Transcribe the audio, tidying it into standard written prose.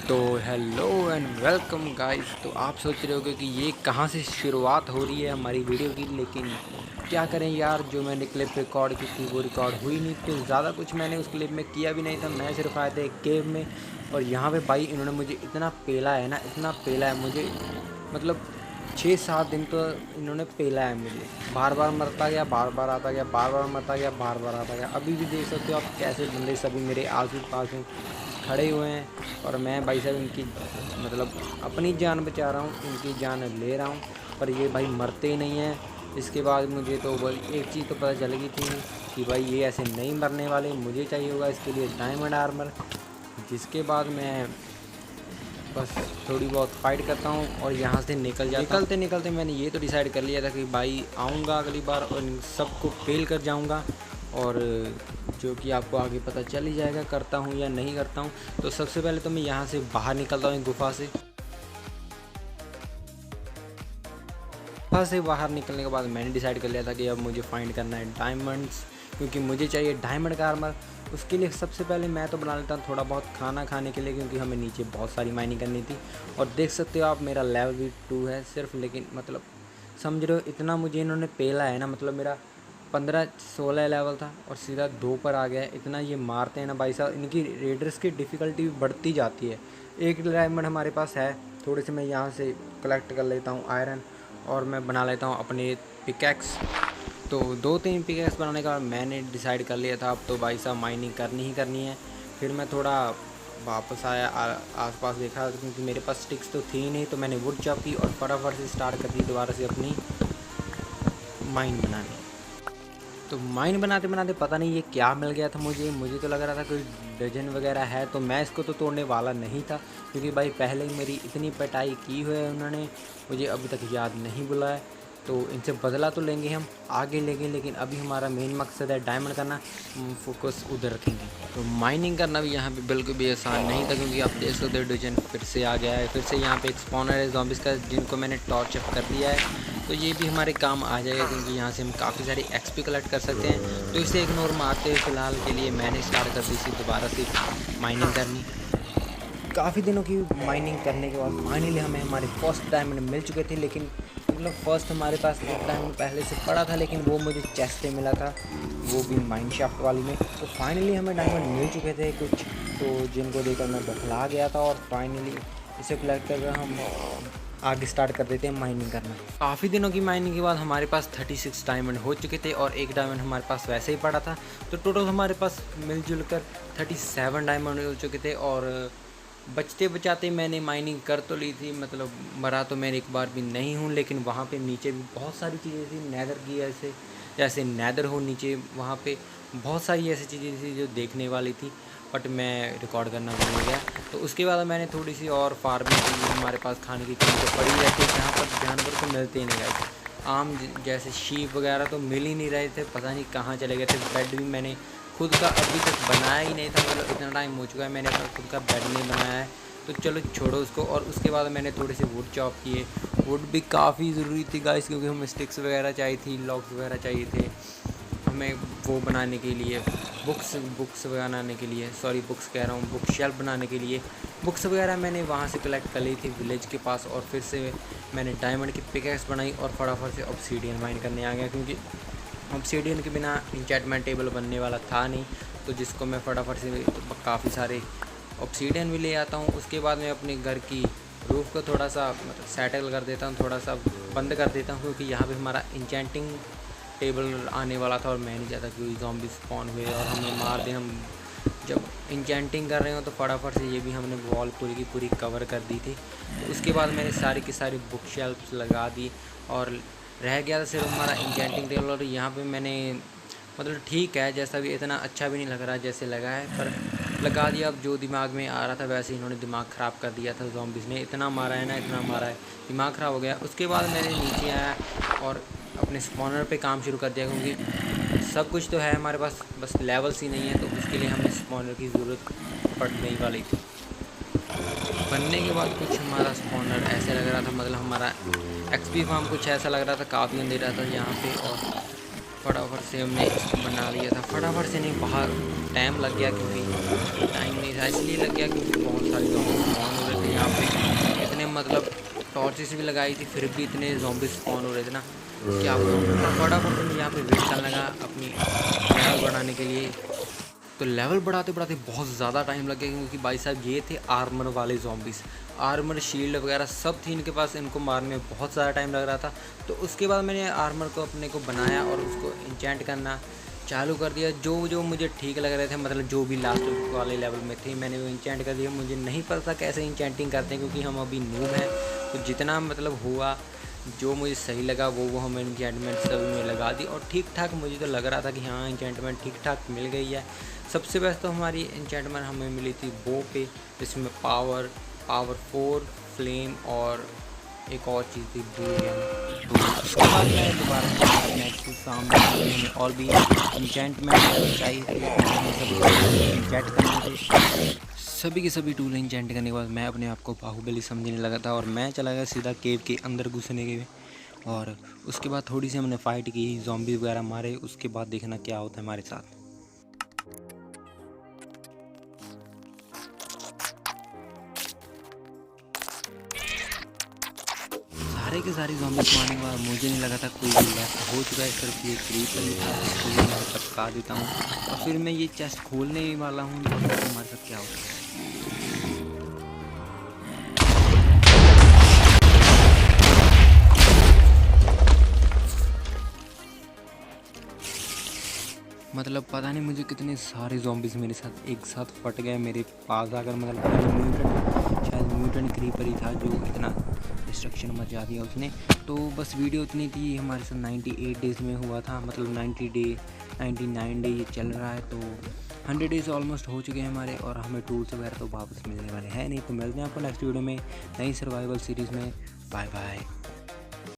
तो hello and welcome guys. तो आप सोच रहे होगे कि ये कहाँ से शुरुआत हो रही है हमारी वीडियो की, लेकिन क्या करें यार, जो मैंने क्लिप रिकॉर्ड की थी वो रिकॉर्ड हुई नहीं। तो ज़्यादा कुछ मैंने उस क्लिप में किया भी नहीं था। मैं सिर्फ आया था एक केव में, और यहाँ पे भाई इन्होंने मुझे इतना पेला है ना, इतना पेला है मुझे, मतलब 6-7 दिन तो इन्होंने पेला है मुझे। बार बार मरता गया, बार बार आता गया, बार बार मरता गया, बार बार आता गया। अभी भी देख सकते हो आप कैसे बंदे सभी मेरे आजू पास खड़े हुए हैं, और मैं भाई साहब इनकी मतलब अपनी जान बचा रहा हूँ, इनकी जान ले रहा हूँ, पर ये भाई मरते ही नहीं हैं। इसके बाद मुझे तो भाई एक चीज़ तो पता चल गई थी कि भाई ये ऐसे नहीं मरने वाले, मुझे चाहिए होगा इसके लिए डायमंड आर्मर। जिसके बाद मैं बस थोड़ी बहुत फाइट करता हूँ और यहाँ से निकल जाता हूँ। निकलते निकलते मैंने ये तो डिसाइड कर लिया था कि भाई आऊँगा अगली बार और इन सबको फेल कर जाऊँगा, और जो कि आपको आगे पता चल ही जाएगा करता हूँ या नहीं करता हूँ। तो सबसे पहले तो मैं यहाँ से बाहर निकलता हूँ गुफ़ा से। गुफ़ा से बाहर निकलने के बाद मैंने डिसाइड कर लिया था कि अब मुझे फाइंड करना है डायमंड्स, क्योंकि मुझे चाहिए डायमंड का आर्मर। उसके लिए सबसे पहले मैं तो बना लेता हूँ थोड़ा बहुत खाना खाने के लिए, क्योंकि हमें नीचे बहुत सारी माइनिंग करनी थी। और देख सकते हो आप मेरा लेवल भी 2 है सिर्फ, लेकिन मतलब समझ रहे हो इतना मुझे इन्होंने पेला है ना, मतलब मेरा 15-16 लेवल था और सीधा 2 पर आ गया है। इतना ये मारते हैं ना भाई साहब, इनकी रेडर्स की डिफ़िकल्टी भी बढ़ती जाती है। एक डायमंड हमारे पास है, थोड़े से मैं यहाँ से कलेक्ट कर लेता हूँ आयरन, और मैं बना लेता हूँ अपने पिकैक्स। तो 2-3 पिकैक्स बनाने का मैंने डिसाइड कर लिया था अब तो भाई साहब माइनिंग करनी ही करनी है। फिर मैं थोड़ा वापस आया, आसपास देखा, क्योंकि मेरे पास स्टिक्स तो थी नहीं, तो मैंने वुड चॉप की और फटाफट से स्टार्ट कर दी दोबारा से अपनी माइन बनानी। तो माइन बनाते बनाते पता नहीं ये क्या मिल गया था मुझे तो लग रहा था कोई डजन वगैरह है, तो मैं इसको तो तोड़ने वाला नहीं था, क्योंकि भाई पहले ही मेरी इतनी पिटाई की हुई है उन्होंने, मुझे अभी तक याद नहीं बुलाया। तो इनसे बदला तो लेंगे, हम आगे लेंगे, लेकिन अभी हमारा मेन मकसद है डायमंड करना, फोकस उधर रखेंगे। तो माइनिंग करना भी यहाँ पे बिल्कुल भी आसान नहीं था, क्योंकि आप देख सकते हो डिवीजन फिर से आ गया है। फिर से यहाँ पे एक स्पॉनर है ज़ॉम्बिस का, जिनको मैंने टॉर्च अप कर दिया है, तो ये भी हमारे काम आ जाएगा, क्योंकि यहाँ से हम काफ़ी सारी एक्सपी कलेक्ट कर सकते हैं। तो इसे इग्नोर मारते हुए फ़िलहाल के लिए मैंने स्टार्ट कर दी थी दोबारा से माइनिंग करनी। काफ़ी दिनों की माइनिंग करने के बाद फाइनली हमें हमारे फर्स्ट डायमंड मिल चुके थे, लेकिन मतलब फर्स्ट हमारे पास एक डायमंड पहले से पड़ा था, लेकिन वो मुझे चेस्ट से मिला था, वो भी माइन शाफ्ट वाली में। तो फाइनली हमें डायमंड मिल चुके थे कुछ, तो जिनको देखकर मैं बखला गया था, और फाइनली इसे कलेक्ट कर हम आगे स्टार्ट कर देते हैं माइनिंग करना। काफ़ी दिनों की माइनिंग के बाद हमारे पास 36 डायमंड हो चुके थे, और एक डायमंड हमारे पास वैसे ही पड़ा था। तो टोटल हमारे पास मिलजुल कर 37 डायमंड हो चुके थे, और बचते बचाते मैंने माइनिंग कर तो ली थी, मतलब मरा तो मैं एक बार भी नहीं हूँ, लेकिन वहाँ पे नीचे भी बहुत सारी चीज़ें थी नैदर की, ऐसे जैसे नैदर हो नीचे, वहाँ पे बहुत सारी ऐसी चीज़ें थी जो देखने वाली थी, बट मैं रिकॉर्ड करना भूल गया। तो उसके बाद मैंने थोड़ी सी और फार्मिंग की, हमारे पास खाने की चीज़ तो पड़ी रहती है, जहाँ पर जानवर तो मिलते ही नहीं रहे थे। आम जैसे शीप वगैरह तो मिल ही नहीं रहे थे, पता नहीं कहाँ चले गए थे। बेड भी मैंने खुद का अभी तक बनाया ही नहीं था, मतलब इतना टाइम हो चुका है मैंने अपना खुद का बेड नहीं बनाया है, तो चलो छोड़ो उसको। और उसके बाद मैंने थोड़े से वुड चॉप किए। वुड भी काफ़ी ज़रूरी थी गाइस, क्योंकि हमें स्टिक्स वगैरह चाहिए थी, लॉक्स वगैरह चाहिए थे हमें वो बनाने के लिए, बुक्स बनाने के लिए, सॉरी बुक्स कह रहा हूँ, बुक शेल्फ बनाने के लिए। बुक्स वगैरह मैंने वहाँ से कलेक्ट कर ली थी विलेज के पास, और फिर से मैंने डायमंड की पिकैक्स बनाई और फटाफट से ऑब्सीडियन माइन करने आ गया, क्योंकि ऑब्सीडियन के बिना इंचैंटमेंट टेबल बनने वाला था नहीं। तो जिसको मैं फटाफट से काफ़ी सारे ऑब्सीडियन भी ले आता हूँ। उसके बाद मैं अपने घर की रूफ़ को थोड़ा सा मतलब सेटल कर देता हूँ, थोड़ा सा बंद कर देता हूँ, क्योंकि यहाँ पे हमारा इंचैंटिंग टेबल आने वाला था, और मैं नहीं चाहता कि ज़ॉम्बी स्पॉन हुए और हमें मार दें। हम जब इंचैंटिंग कर रहे हो तो फटाफट से ये भी हमने वॉल पूरी की पूरी कवर कर दी थी। तो उसके बाद मैंने सारी की सारी बुक शेल्फ्स लगा दी, और रह गया था सिर्फ हमारा इंचैंटिंग टेबल। और यहाँ पे मैंने मतलब ठीक है, जैसा भी इतना अच्छा भी नहीं लग रहा जैसे लगा है, पर लगा दिया। अब जो दिमाग में आ रहा था वैसे इन्होंने दिमाग ख़राब कर दिया था, ज़ॉम्बीज़ ने इतना मारा है ना, इतना मारा है, दिमाग ख़राब हो गया। उसके बाद मैंने नीचे आया और अपने स्पॉनर पे काम शुरू कर दिया, क्योंकि सब कुछ तो है हमारे पास, बस लेवल्स ही नहीं है, तो उसके लिए हमें स्पॉनर की ज़रूरत पड़ने वाली थी। बनने के बाद कुछ हमारा स्पॉनर ऐसे लग रहा था, मतलब हमारा एक्सपी फार्म कुछ ऐसा लग रहा था, काफ़ी अंधेरा था यहाँ पे, और फटाफट से हमने इसको बना लिया था। फटाफट से नहीं, बाहर टाइम लग गया, क्योंकि टाइम नहीं था, इसलिए लग गया क्योंकि बहुत सारी ज़ॉम्बी स्पॉन मतलब टॉर्चेस भी लगाई थी, फिर भी इतने ज़ॉम्बी स्पॉन हो रहे थे ना, क्या बताऊँ। फटाफट यहाँ पे वेट करने लगा अपनी लेवल बढ़ाने के लिए। तो लेवल बढ़ाते बढ़ाते बहुत ज़्यादा टाइम लग गया, क्योंकि भाई साहब ये थे आर्मर वाले ज़ॉम्बीज़। आर्मर शील्ड वगैरह सब थी इनके पास, इनको मारने में बहुत ज़्यादा टाइम लग रहा था। तो उसके बाद मैंने आर्मर को अपने को बनाया और उसको इंचेंट करना चालू कर दिया। जो जो मुझे ठीक लग रहे थे, मतलब जो भी लास्ट वाले लेवल में थे, मैंने वो इंचेंट कर दिया। मुझे नहीं पता कैसे इंचेंटिंग करते हैं, क्योंकि हम अभी नूब हैं। तो जितना मतलब हुआ, जो मुझे सही लगा वो हमें इंचेंटमेंट सब में लगा दी, और ठीक ठाक मुझे तो लग रहा था कि हाँ इंचेंटमेंट ठीक ठाक मिल गई है। सबसे बेस्ट तो हमारी इंचेंटमेंट हमें मिली थी बो पे, जिसमें पावर 4 फ्लेम और एक और चीज़ थी बूलियन। तो उसके बाद मैं दोबारा नेक्स्ट सामने हमें और भी इंचेंटमेंट चाहिए थी, इंचेंट करने थे। सभी के सभी टूल इंचेंट करने के बाद मैं अपने आप को बाहुबली समझने लगा था, और मैं चला गया सीधा केव के अंदर घुसने के। और उसके बाद थोड़ी सी हमने फ़ाइट की, ज़ॉम्बी वगैरह मारे। उसके बाद देखना क्या होता है हमारे साथ। सारे के सारे ज़ॉम्बीज़ मारने के बाद मुझे नहीं लगा था कोई भी लेफ्ट हो चुका है, सिर्फ ये क्रीपर ही था, इसको भी मैं टपका देता हूँ। और फिर मैं ये चेस्ट खोलने ही वाला हूँ, तो हमारे साथ क्या होता है। मतलब पता नहीं मुझे कितने सारे ज़ॉम्बीज़ मेरे साथ एक साथ फट गए मेरे पास आकर। मतलब शायद म्यूटेंट क्रीपर ही था जो इतना डिस्ट्रक्शन मचा दिया उसने। तो बस वीडियो इतनी थी। हमारे साथ 98 डेज़ में हुआ था, मतलब 99 डे ये चल रहा है। तो 100 डेज़ ऑलमोस्ट हो चुके हैं हमारे, और हमें टूल्स वगैरह तो वापस मिलने वाले हैं नहीं। तो मिलते हैं आपको नेक्स्ट वीडियो में नई सर्वाइवल सीरीज़ में। Bye bye.